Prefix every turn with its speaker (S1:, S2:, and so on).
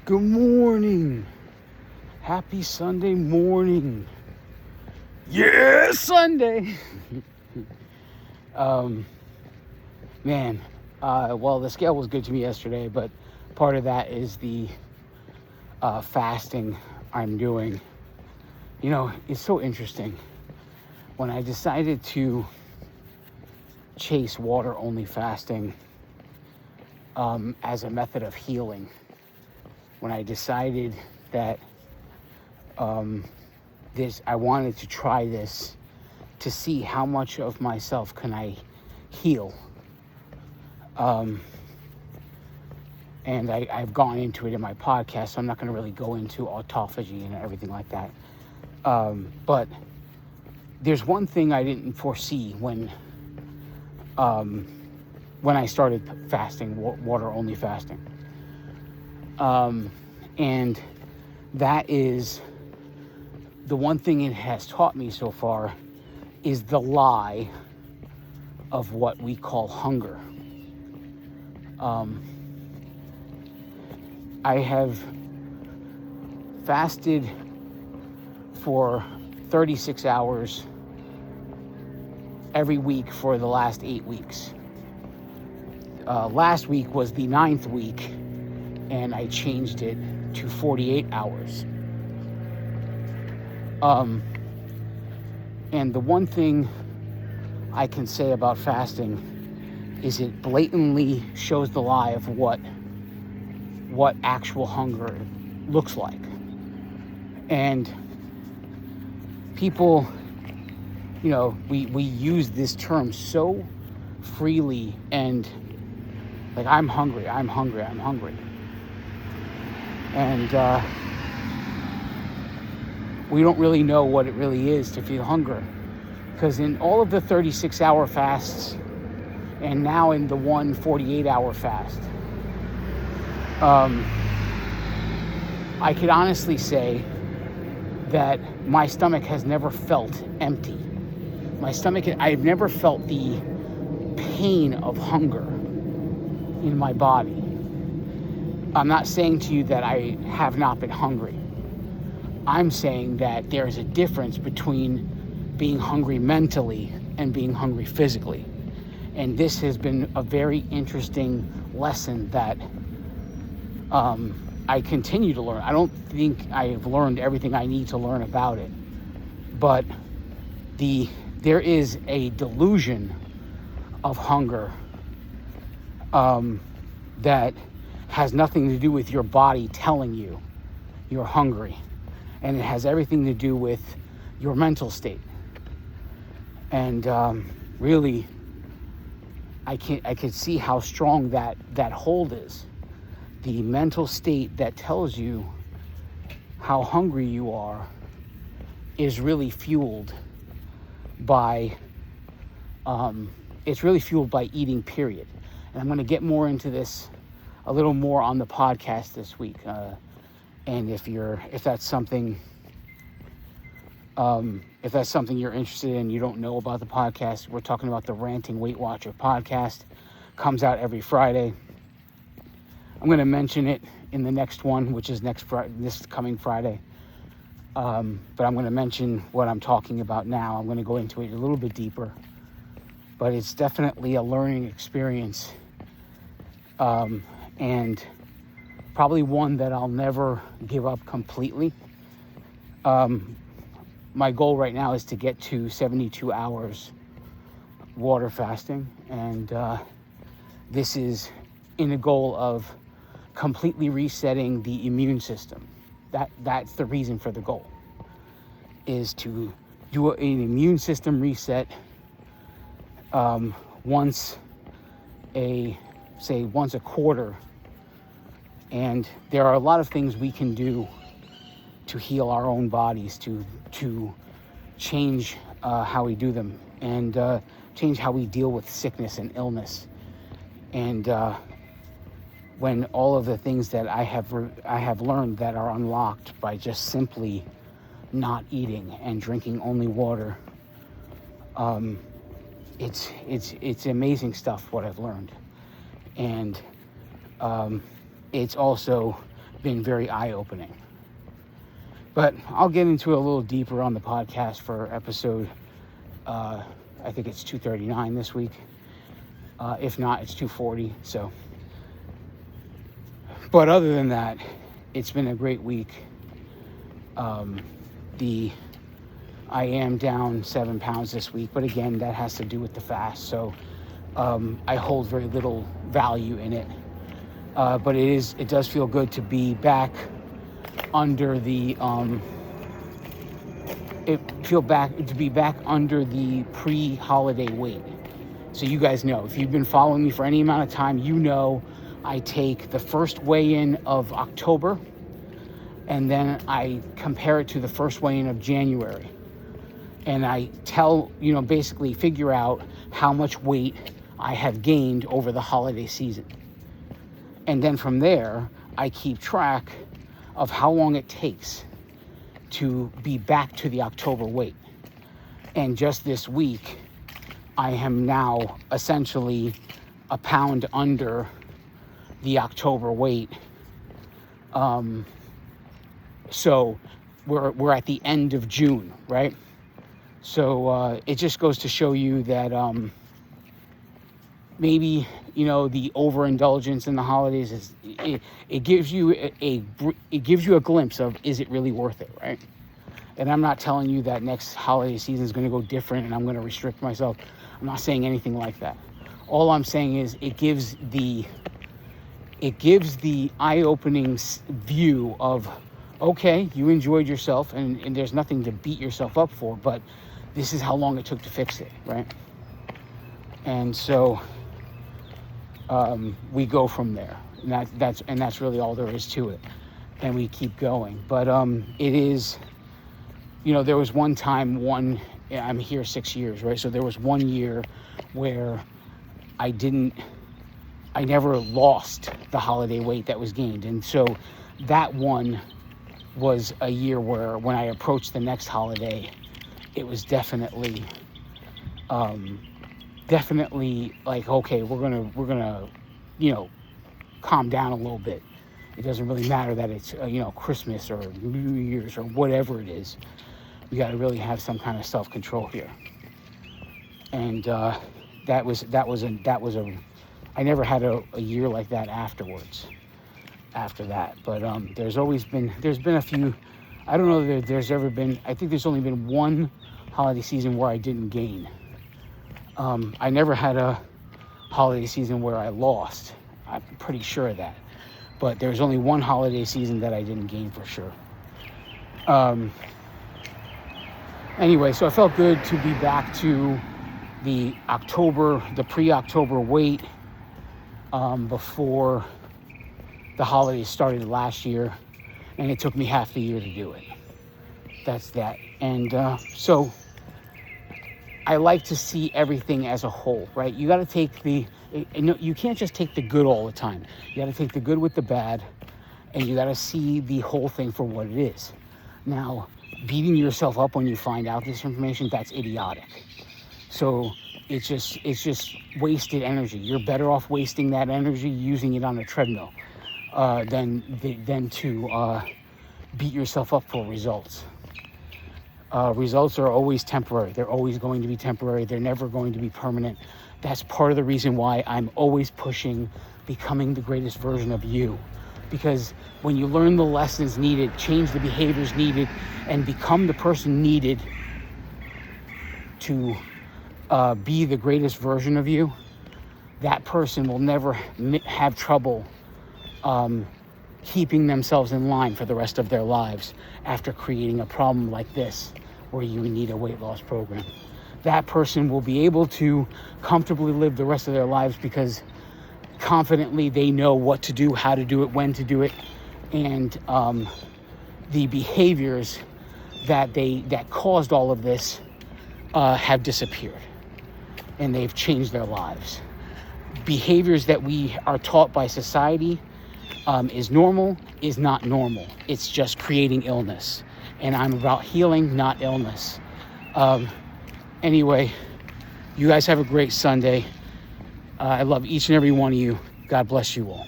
S1: Good morning. Happy Sunday morning. Yeah, Sunday. Man, well, the scale was good to me yesterday, but part of that is the fasting I'm doing. You know, it's so interesting. When I decided to chase water-only fasting as a method of healing, when I decided that I wanted to try this to see how much of myself can I heal. And I've gone into it in my podcast, so I'm not going to really go into autophagy and everything like that. But there's one thing I didn't foresee when I started fasting, water-only fasting. And that is the one thing it has taught me so far is the lie of what we call hunger. I have fasted for 36 hours every week for the last 8 weeks. Last week was the 9th week, and I changed it to 48 hours. And the one thing I can say about fasting is it blatantly shows the lie of what actual hunger looks like. And people, you know, we use this term so freely, and like, I'm hungry. And we don't really know what it really is to feel hunger. Because in all of the 36-hour fasts, and now in the one 48-hour fast, I could honestly say that my stomach has never felt empty. I've never felt the pain of hunger in my body. I'm not saying to you that I have not been hungry. I'm saying that there's a difference between being hungry mentally and being hungry physically. And this has been a very interesting lesson that I continue to learn. I don't think I have learned everything I need to learn about it. But there is a delusion of hunger that has nothing to do with your body telling you you're hungry. And it has everything to do with your mental state. And really, I can see how strong that hold is. The mental state that tells you how hungry you are is really fueled by eating, period. And I'm going to get more into this a little more on the podcast this week. And if that's something you're interested in, you don't know about the podcast, we're talking about the Ranting Weight Watcher podcast. Comes out every Friday. I'm going to mention it in the next one, which is this coming Friday. But I'm going to mention what I'm talking about now. I'm going to go into it a little bit deeper. But it's definitely a learning experience. And probably one that I'll never give up completely. My goal right now is to get to 72 hours water fasting. And this is in a goal of completely resetting the immune system. That's the reason for the goal, is to do an immune system reset once a quarter. And there are a lot of things we can do to heal our own bodies, to change how we do them, and change how we deal with sickness and illness. And when all of the things that I have learned that are unlocked by just simply not eating and drinking only water, it's amazing stuff what I've learned. And it's also been very eye-opening. But I'll get into it a little deeper on the podcast for episode, I think it's 239 this week. If not, it's 240. So, but other than that, it's been a great week. I am down 7 pounds this week, but again, that has to do with the fast. So I hold very little value in it. But it does feel good to be back under the under the pre-holiday weight. So you guys know, if you've been following me for any amount of time, you know I take the first weigh-in of October and then I compare it to the first weigh-in of January. And I basically figure out how much weight I have gained over the holiday season. And then from there, I keep track of how long it takes to be back to the October weight. And just this week, I am now essentially a pound under the October weight. So we're at the end of June, right? So it just goes to show you that maybe, the overindulgence in the holidays it gives you a glimpse of, is it really worth it, right? And I'm not telling you that next holiday season is going to go different and I'm going to restrict myself. I'm not saying anything like that. All I'm saying is it gives the eye-opening view of, okay, you enjoyed yourself and there's nothing to beat yourself up for, but this is how long it took to fix it, right? And so we go from there, and that's really all there is to it, and we keep going. But it is, there was one time, I'm here 6 years, right? So there was 1 year where I never lost the holiday weight that was gained, and so that one was a year where when I approached the next holiday, it was definitely like, okay, we're gonna calm down a little bit. It doesn't really matter that it's Christmas or New Year's or whatever it is. We got to really have some kind of self-control here. And I never had a year like that after that. But there's been a few. I don't know that there's ever been. I think there's only been one holiday season where I didn't gain. I never had a holiday season where I lost. I'm pretty sure of that. But there's only one holiday season that I didn't gain for sure. Anyway, so I felt good to be back to the pre-October weight before the holidays started last year. And it took me half the year to do it. That's that. And so I like to see everything as a whole, right? You got to take you can't just take the good all the time. You got to take the good with the bad, and you got to see the whole thing for what it is. Now, beating yourself up when you find out this information, that's idiotic. So it's just wasted energy. You're better off wasting that energy using it on a treadmill than to beat yourself up for results. Results are always temporary. They're always going to be temporary. They're never going to be permanent. That's part of the reason why I'm always pushing becoming the greatest version of you. Because when you learn the lessons needed, change the behaviors needed, and become the person needed to be the greatest version of you, that person will never have trouble keeping themselves in line for the rest of their lives after creating a problem like this where you need a weight loss program. That person will be able to comfortably live the rest of their lives because confidently they know what to do, how to do it, when to do it, and the behaviors that caused all of this have disappeared, and they've changed their lives. Behaviors that we are taught by society is normal, is not normal. It's just creating illness. And I'm about healing, not illness. Anyway, you guys have a great Sunday. I love each and every one of you. God bless you all.